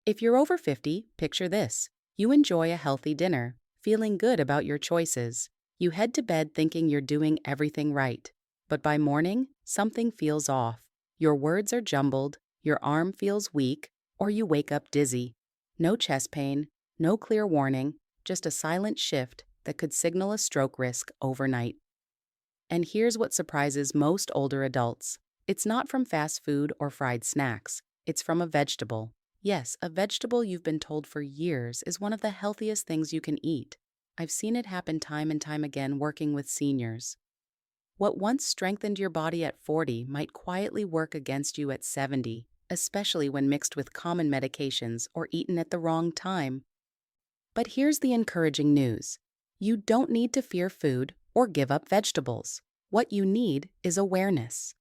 If you're over 50, picture this. You enjoy a healthy dinner, feeling good about your choices. You head to bed thinking you're doing everything right. But by morning, something feels off. Your words are jumbled, your arm feels weak, or you wake up dizzy. No chest pain, no clear warning, just a silent shift that could signal a stroke risk overnight. And here's what surprises most older adults. It's not from fast food or fried snacks. It's from a vegetable. Yes, a vegetable you've been told for years is one of the healthiest things you can eat. I've seen it happen time and time again working with seniors. What once strengthened your body at 40 might quietly work against you at 70, especially when mixed with common medications or eaten at the wrong time. But here's the encouraging news. You don't need to fear food or give up vegetables. What you need is awareness.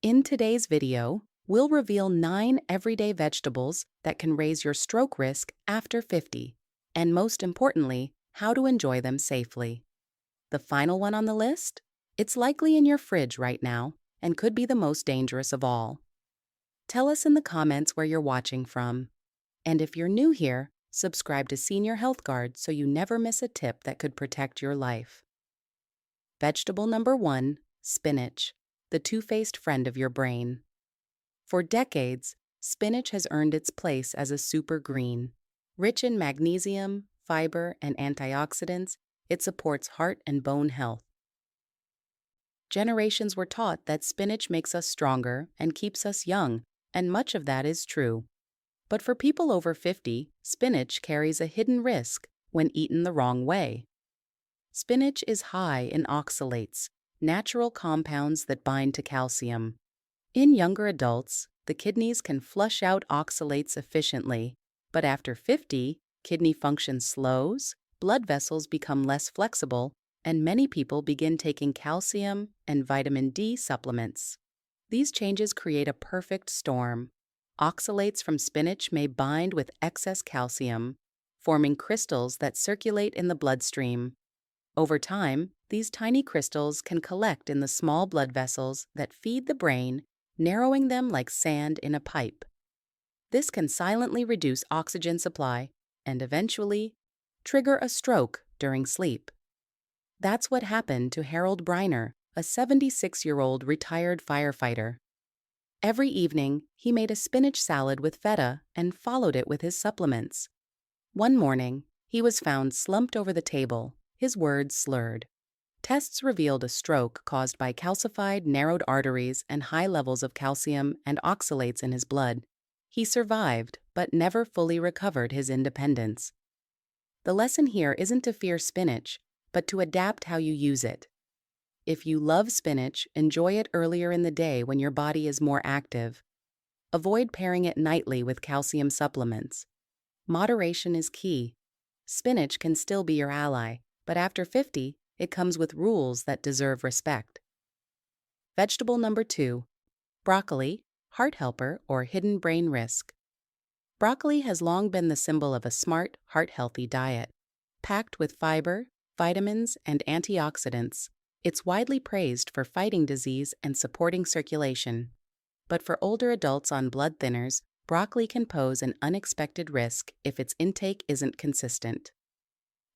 In today's video, we'll reveal 9 everyday vegetables that can raise your stroke risk after 50, and most importantly, how to enjoy them safely. The final one on the list? It's likely in your fridge right now and could be the most dangerous of all. Tell us in the comments where you're watching from. And if you're new here, subscribe to Senior Health Guard so you never miss a tip that could protect your life. Vegetable number 1, spinach, the two-faced friend of your brain. For decades, spinach has earned its place as a super green. Rich in magnesium, fiber, and antioxidants, it supports heart and bone health. Generations were taught that spinach makes us stronger and keeps us young, and much of that is true. But for people over 50, spinach carries a hidden risk when eaten the wrong way. Spinach is high in oxalates, natural compounds that bind to calcium. In younger adults, the kidneys can flush out oxalates efficiently, but after 50, kidney function slows, blood vessels become less flexible, and many people begin taking calcium and vitamin D supplements. These changes create a perfect storm. Oxalates from spinach may bind with excess calcium, forming crystals that circulate in the bloodstream. Over time, these tiny crystals can collect in the small blood vessels that feed the brain, narrowing them like sand in a pipe. This can silently reduce oxygen supply and eventually trigger a stroke during sleep. That's what happened to Harold Briner, a 76-year-old retired firefighter. Every evening, he made a spinach salad with feta and followed it with his supplements. One morning, he was found slumped over the table, his words slurred. Tests revealed a stroke caused by calcified, narrowed arteries and high levels of calcium and oxalates in his blood. He survived, but never fully recovered his independence. The lesson here isn't to fear spinach, but to adapt how you use it. If you love spinach, enjoy it earlier in the day when your body is more active. Avoid pairing it nightly with calcium supplements. Moderation is key. Spinach can still be your ally, but after 50, it comes with rules that deserve respect. Vegetable number 2, broccoli, heart helper or hidden brain risk. Broccoli has long been the symbol of a smart, heart-healthy diet. Packed with fiber, vitamins, and antioxidants, it's widely praised for fighting disease and supporting circulation. But for older adults on blood thinners, broccoli can pose an unexpected risk if its intake isn't consistent.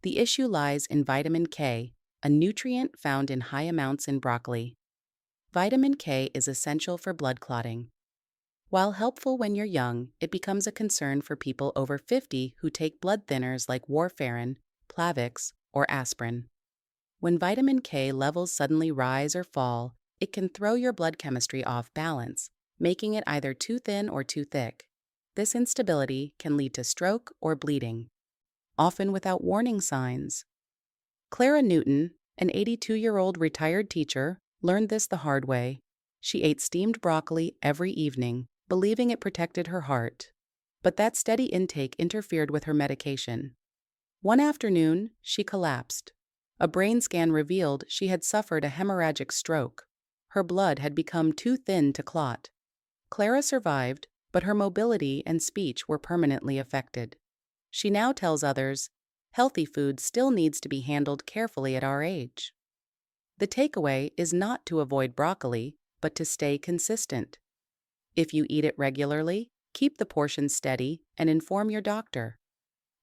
The issue lies in vitamin K, a nutrient found in high amounts in broccoli. Vitamin K is essential for blood clotting. While helpful when you're young, it becomes a concern for people over 50 who take blood thinners like warfarin, Plavix, or aspirin. When vitamin K levels suddenly rise or fall, it can throw your blood chemistry off balance, making it either too thin or too thick. This instability can lead to stroke or bleeding, often without warning signs. Clara Newton, an 82-year-old retired teacher, learned this the hard way. She ate steamed broccoli every evening, believing it protected her heart. But that steady intake interfered with her medication. One afternoon, she collapsed. A brain scan revealed she had suffered a hemorrhagic stroke. Her blood had become too thin to clot. Clara survived, but her mobility and speech were permanently affected. She now tells others, healthy food still needs to be handled carefully at our age. The takeaway is not to avoid broccoli, but to stay consistent. If you eat it regularly, Keep the portion steady and inform your doctor.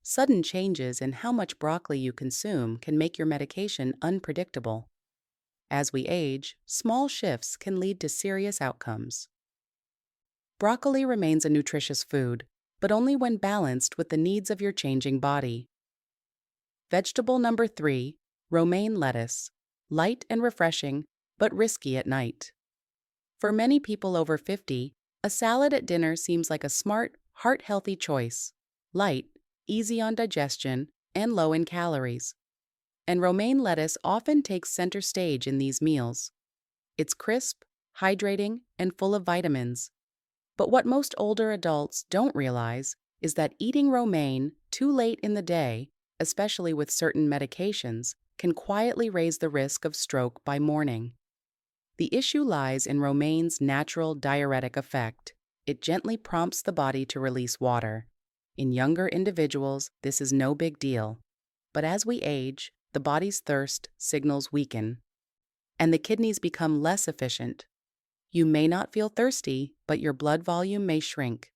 Sudden changes in how much broccoli you consume can make your medication unpredictable. As we age, small shifts can lead to serious outcomes. Broccoli remains a nutritious food, but only when balanced with the needs of your changing body. Vegetable number 3, romaine lettuce. Light and refreshing, but risky at night. For many people over 50, a salad at dinner seems like a smart, heart-healthy choice. Light, easy on digestion, and low in calories. And romaine lettuce often takes center stage in these meals. It's crisp, hydrating, and full of vitamins. But what most older adults don't realize is that eating romaine too late in the day, especially with certain medications, can quietly raise the risk of stroke by morning. The issue lies in romaine's natural diuretic effect. It gently prompts the body to release water. In younger individuals, this is no big deal. But as we age, the body's thirst signals weaken, and the kidneys become less efficient. You may not feel thirsty, but your blood volume may shrink.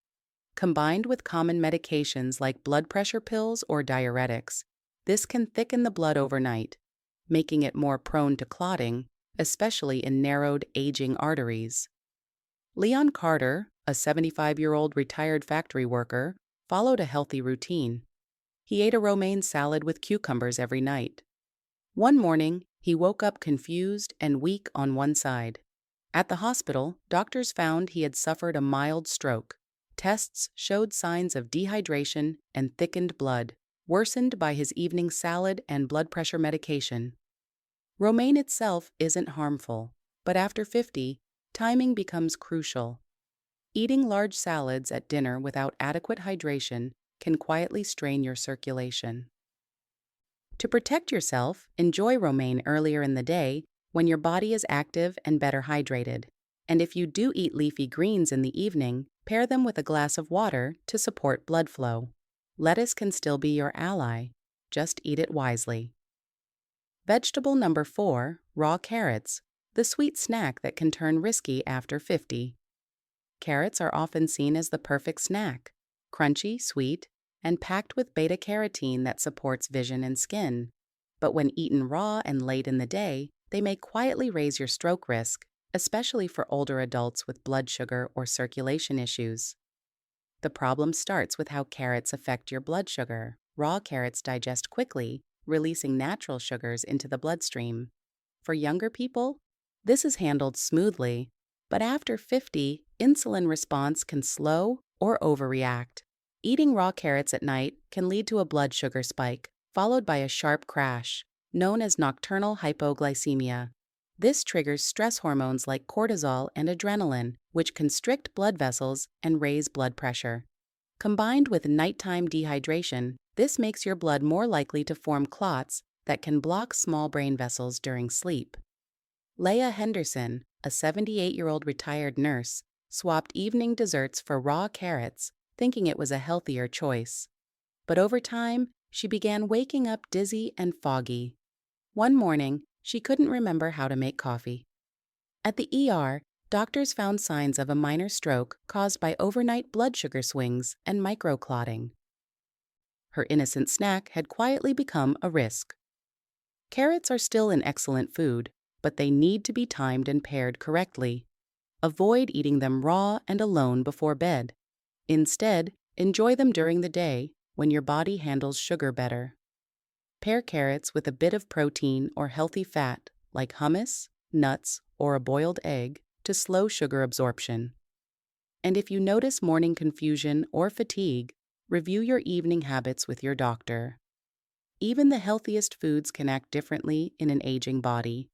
Combined with common medications like blood pressure pills or diuretics, this can thicken the blood overnight, making it more prone to clotting, especially in narrowed, aging arteries. Leon Carter, a 75-year-old retired factory worker, followed a healthy routine. He ate a romaine salad with cucumbers every night. One morning, he woke up confused and weak on one side. At the hospital, doctors found he had suffered a mild stroke. Tests showed signs of dehydration and thickened blood, worsened by his evening salad and blood pressure medication. Romaine itself isn't harmful, but after 50, timing becomes crucial. Eating large salads at dinner without adequate hydration can quietly strain your circulation. To protect yourself, enjoy romaine earlier in the day when your body is active and better hydrated. And if you do eat leafy greens in the evening, pair them with a glass of water to support blood flow. Lettuce can still be your ally. Just eat it wisely. Vegetable number 4, raw carrots, the sweet snack that can turn risky after 50. Carrots are often seen as the perfect snack, crunchy, sweet, and packed with beta-carotene that supports vision and skin. But when eaten raw and late in the day, they may quietly raise your stroke risk, especially for older adults with blood sugar or circulation issues. The problem starts with how carrots affect your blood sugar. Raw carrots digest quickly, releasing natural sugars into the bloodstream. For younger people, this is handled smoothly, but after 50, insulin response can slow or overreact. Eating raw carrots at night can lead to a blood sugar spike, followed by a sharp crash, known as nocturnal hypoglycemia. This triggers stress hormones like cortisol and adrenaline, which constrict blood vessels and raise blood pressure. Combined with nighttime dehydration, this makes your blood more likely to form clots that can block small brain vessels during sleep. Leah Henderson, a 78-year-old retired nurse, swapped evening desserts for raw carrots, thinking it was a healthier choice. But over time, she began waking up dizzy and foggy. One morning, she couldn't remember how to make coffee. At the ER, doctors found signs of a minor stroke caused by overnight blood sugar swings and microclotting. Her innocent snack had quietly become a risk. Carrots are still an excellent food, but they need to be timed and paired correctly. Avoid eating them raw and alone before bed. Instead, enjoy them during the day when your body handles sugar better. Pair carrots with a bit of protein or healthy fat like hummus, nuts, or a boiled egg to slow sugar absorption. And if you notice morning confusion or fatigue, review your evening habits with your doctor. Even the healthiest foods can act differently in an aging body.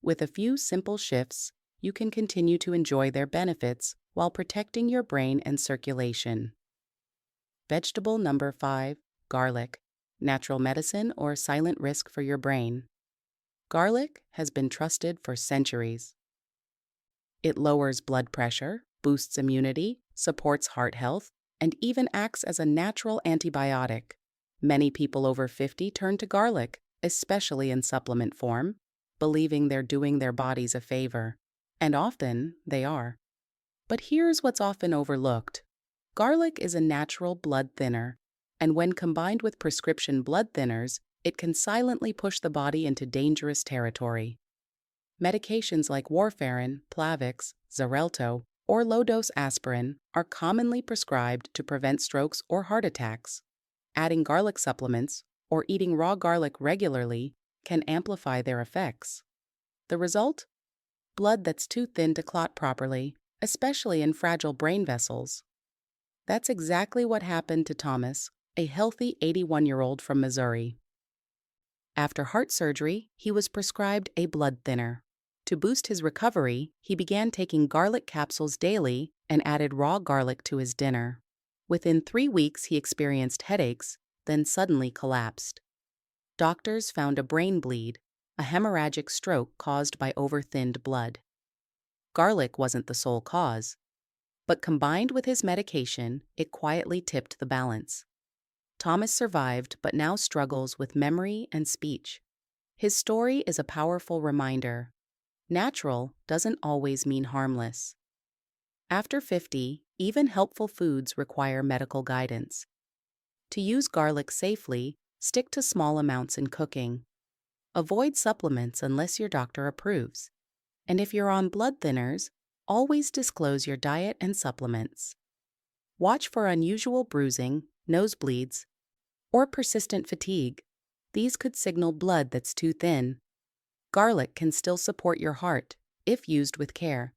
With a few simple shifts, you can continue to enjoy their benefits while protecting your brain and circulation. Vegetable number 5, garlic, natural medicine or silent risk for your brain. Garlic has been trusted for centuries. It lowers blood pressure, boosts immunity, supports heart health, and even acts as a natural antibiotic. Many people over 50 turn to garlic, especially in supplement form, believing they're doing their bodies a favor. And often, they are. But here's what's often overlooked. Garlic is a natural blood thinner, and when combined with prescription blood thinners, it can silently push the body into dangerous territory. Medications like warfarin, Plavix, Xarelto, or low-dose aspirin are commonly prescribed to prevent strokes or heart attacks. Adding garlic supplements or eating raw garlic regularly can amplify their effects. The result? Blood that's too thin to clot properly, especially in fragile brain vessels. That's exactly what happened to Thomas, a healthy 81-year-old from Missouri. After heart surgery, he was prescribed a blood thinner. To boost his recovery, he began taking garlic capsules daily and added raw garlic to his dinner. Within 3 weeks, he experienced headaches, then suddenly collapsed. Doctors found a brain bleed, a hemorrhagic stroke caused by over-thinned blood. Garlic wasn't the sole cause, but combined with his medication, it quietly tipped the balance. Thomas survived but now struggles with memory and speech. His story is a powerful reminder. Natural doesn't always mean harmless. After 50, even helpful foods require medical guidance. To use garlic safely, stick to small amounts in cooking. Avoid supplements unless your doctor approves. And if you're on blood thinners, always disclose your diet and supplements. Watch for unusual bruising, nosebleeds, or persistent fatigue. These could signal blood that's too thin. Garlic can still support your heart if used with care.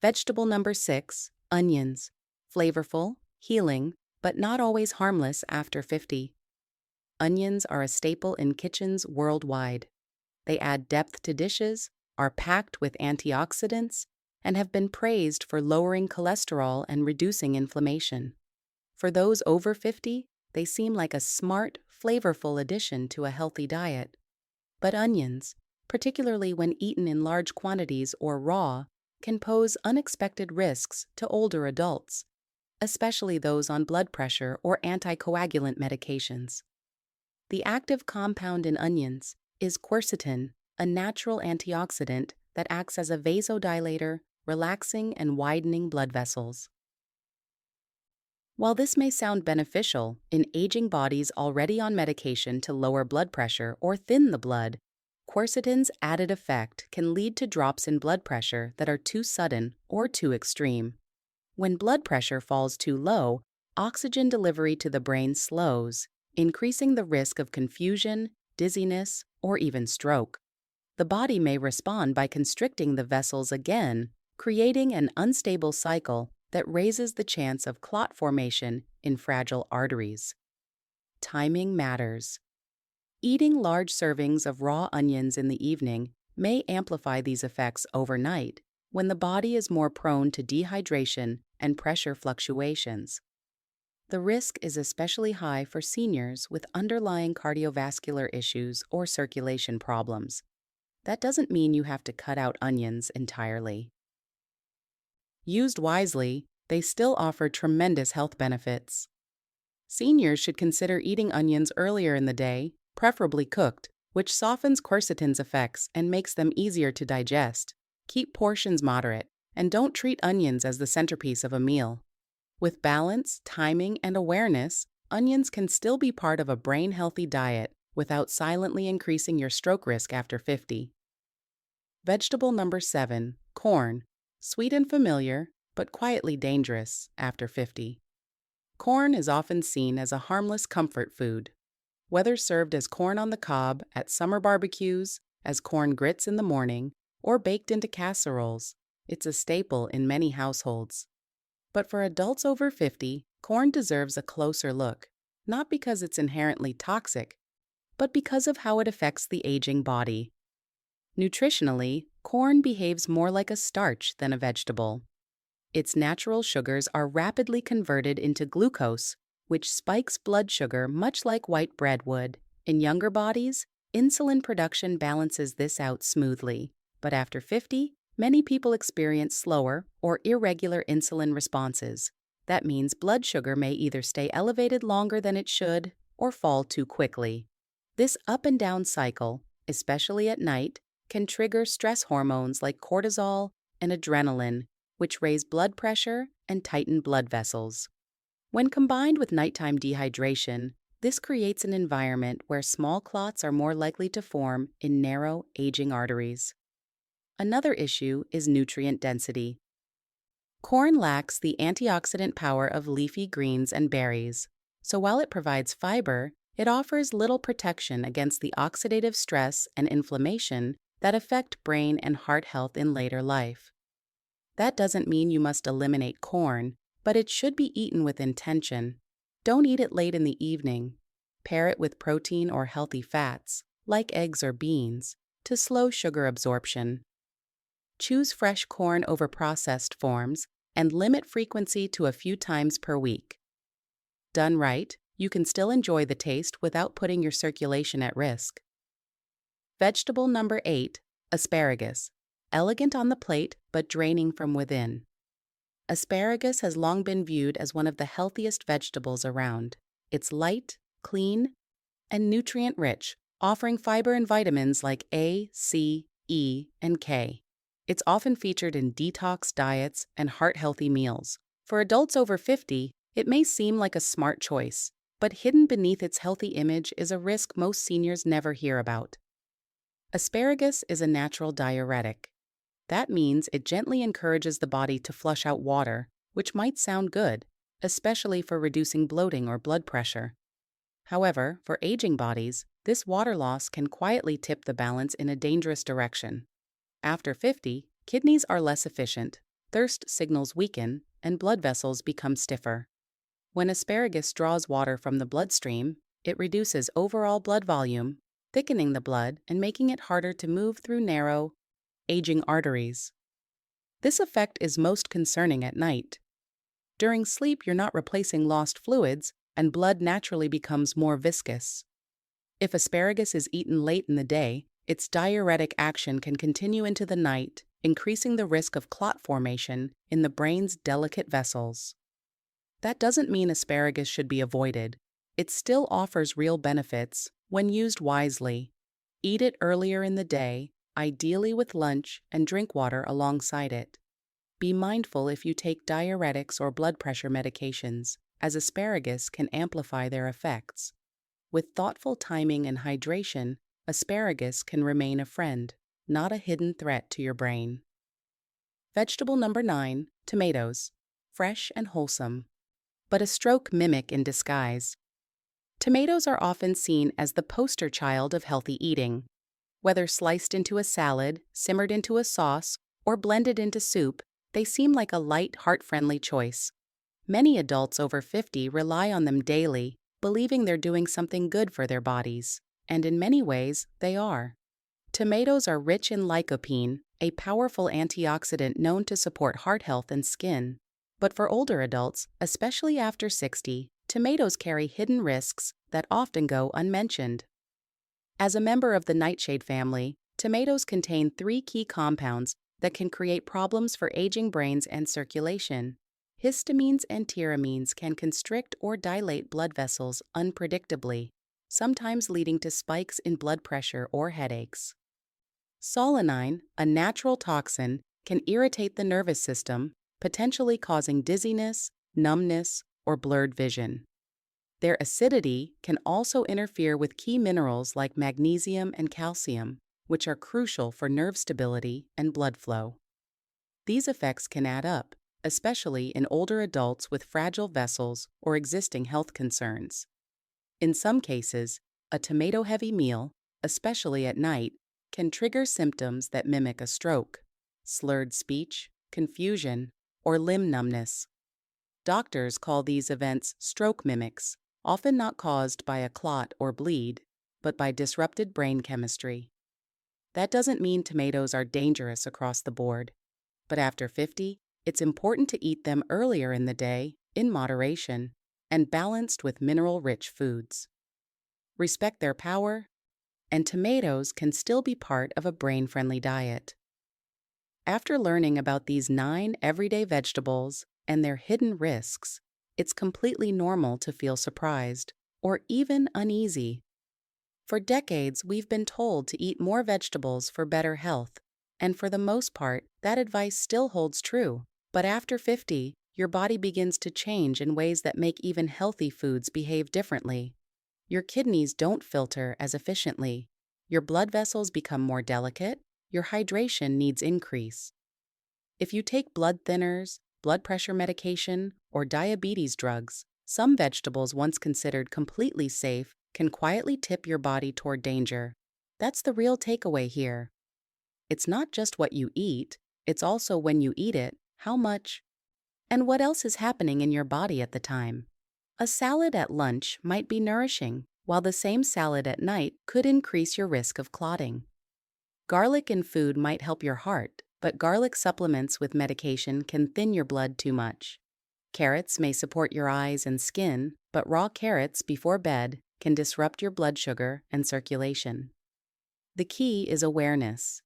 Vegetable number 6, onions. Flavorful, healing, but not always harmless after 50. Onions are a staple in kitchens worldwide. They add depth to dishes, are packed with antioxidants, and have been praised for lowering cholesterol and reducing inflammation. For those over 50, they seem like a smart, flavorful addition to a healthy diet. But onions, particularly when eaten in large quantities or raw, can pose unexpected risks to older adults, especially those on blood pressure or anticoagulant medications. The active compound in onions is quercetin, a natural antioxidant that acts as a vasodilator, relaxing and widening blood vessels. While this may sound beneficial in aging bodies already on medication to lower blood pressure or thin the blood, quercetin's added effect can lead to drops in blood pressure that are too sudden or too extreme. When blood pressure falls too low, oxygen delivery to the brain slows, increasing the risk of confusion, dizziness, or even stroke. The body may respond by constricting the vessels again, creating an unstable cycle that raises the chance of clot formation in fragile arteries. Timing matters. Eating large servings of raw onions in the evening may amplify these effects overnight when the body is more prone to dehydration and pressure fluctuations. The risk is especially high for seniors with underlying cardiovascular issues or circulation problems. That doesn't mean you have to cut out onions entirely. Used wisely, they still offer tremendous health benefits. Seniors should consider eating onions earlier in the day, preferably cooked, which softens quercetin's effects and makes them easier to digest. Keep portions moderate, and don't treat onions as the centerpiece of a meal. With balance, timing, and awareness, onions can still be part of a brain-healthy diet without silently increasing your stroke risk after 50. Vegetable number 7, corn. Sweet and familiar, but quietly dangerous after 50. Corn is often seen as a harmless comfort food. Whether served as corn on the cob at summer barbecues, as corn grits in the morning, or baked into casseroles, it's a staple in many households. But for adults over 50, corn deserves a closer look, not because it's inherently toxic, but because of how it affects the aging body. Nutritionally, corn behaves more like a starch than a vegetable. Its natural sugars are rapidly converted into glucose, which spikes blood sugar much like white bread would. In younger bodies, insulin production balances this out smoothly, but after 50, many people experience slower or irregular insulin responses. That means blood sugar may either stay elevated longer than it should or fall too quickly. This up and down cycle, especially at night, can trigger stress hormones like cortisol and adrenaline, which raise blood pressure and tighten blood vessels. When combined with nighttime dehydration, this creates an environment where small clots are more likely to form in narrow, aging arteries. Another issue is nutrient density. Corn lacks the antioxidant power of leafy greens and berries, so while it provides fiber, it offers little protection against the oxidative stress and inflammation that affect brain and heart health in later life. That doesn't mean you must eliminate corn, but it should be eaten with intention. Don't eat it late in the evening. Pair it with protein or healthy fats, like eggs or beans, to slow sugar absorption. Choose fresh corn over processed forms and limit frequency to a few times per week. Done right, you can still enjoy the taste without putting your circulation at risk. Vegetable number 8, asparagus. Elegant on the plate, but draining from within. Asparagus has long been viewed as one of the healthiest vegetables around. It's light, clean, and nutrient-rich, offering fiber and vitamins like A, C, E, and K. It's often featured in detox diets and heart-healthy meals. For adults over 50, it may seem like a smart choice, but hidden beneath its healthy image is a risk most seniors never hear about. Asparagus is a natural diuretic. That means it gently encourages the body to flush out water, which might sound good, especially for reducing bloating or blood pressure. However, for aging bodies, this water loss can quietly tip the balance in a dangerous direction. After 50, kidneys are less efficient, thirst signals weaken, and blood vessels become stiffer. When asparagus draws water from the bloodstream, it reduces overall blood volume, thickening the blood and making it harder to move through narrow, aging arteries. This effect is most concerning at night. During sleep, you're not replacing lost fluids, and blood naturally becomes more viscous. If asparagus is eaten late in the day, its diuretic action can continue into the night, increasing the risk of clot formation in the brain's delicate vessels. That doesn't mean asparagus should be avoided. It still offers real benefits when used wisely. Eat it earlier in the day, ideally with lunch, and drink water alongside it. Be mindful if you take diuretics or blood pressure medications, as asparagus can amplify their effects. With thoughtful timing and hydration, asparagus can remain a friend, not a hidden threat to your brain. Vegetable number 9, tomatoes. Fresh and wholesome, but a stroke mimic in disguise. Tomatoes are often seen as the poster child of healthy eating. Whether sliced into a salad, simmered into a sauce, or blended into soup, they seem like a light, heart-friendly choice. Many adults over 50 rely on them daily, believing they're doing something good for their bodies, and in many ways, they are. Tomatoes are rich in lycopene, a powerful antioxidant known to support heart health and skin. But for older adults, especially after 60, tomatoes carry hidden risks that often go unmentioned. As a member of the nightshade family, tomatoes contain 3 key compounds that can create problems for aging brains and circulation. Histamines and tyramines can constrict or dilate blood vessels unpredictably, sometimes leading to spikes in blood pressure or headaches. Solanine, a natural toxin, can irritate the nervous system, potentially causing dizziness, numbness, or blurred vision. Their acidity can also interfere with key minerals like magnesium and calcium, which are crucial for nerve stability and blood flow. These effects can add up, especially in older adults with fragile vessels or existing health concerns. In some cases, a tomato-heavy meal, especially at night, can trigger symptoms that mimic a stroke, slurred speech, confusion, or limb numbness. Doctors call these events stroke mimics, often not caused by a clot or bleed, but by disrupted brain chemistry. That doesn't mean tomatoes are dangerous across the board, but after 50, it's important to eat them earlier in the day, in moderation, and balanced with mineral-rich foods. Respect their power, and tomatoes can still be part of a brain-friendly diet. After learning about these 9 everyday vegetables and their hidden risks, it's completely normal to feel surprised or even uneasy. For decades, we've been told to eat more vegetables for better health, and for the most part, that advice still holds true. But after 50, your body begins to change in ways that make even healthy foods behave differently. Your kidneys don't filter as efficiently. Your blood vessels become more delicate. Your hydration needs increase. If you take blood thinners, blood pressure medication, or diabetes drugs, some vegetables once considered completely safe can quietly tip your body toward danger. That's the real takeaway here. It's not just what you eat, it's also when you eat it, how much, and what else is happening in your body at the time. A salad at lunch might be nourishing, while the same salad at night could increase your risk of clotting. Garlic in food might help your heart, but garlic supplements with medication can thin your blood too much. Carrots may support your eyes and skin, but raw carrots before bed can disrupt your blood sugar and circulation. The key is awareness.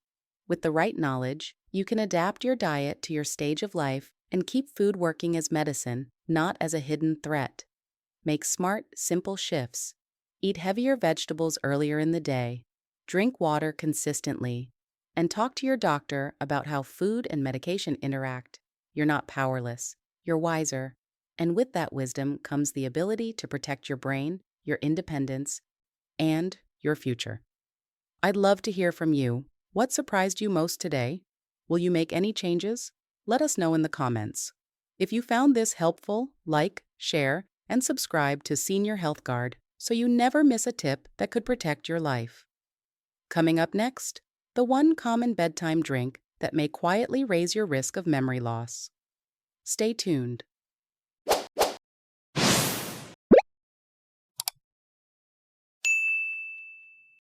With the right knowledge, you can adapt your diet to your stage of life and keep food working as medicine, not as a hidden threat. Make smart, simple shifts. Eat heavier vegetables earlier in the day. Drink water consistently. And talk to your doctor about how food and medication interact. You're not powerless. You're wiser. And with that wisdom comes the ability to protect your brain, your independence, and your future. I'd love to hear from you. What surprised you most today? Will you make any changes? Let us know in the comments. If you found this helpful, like, share, and subscribe to Senior Health Guard so you never miss a tip that could protect your life. Coming up next, the one common bedtime drink that may quietly raise your risk of memory loss. Stay tuned.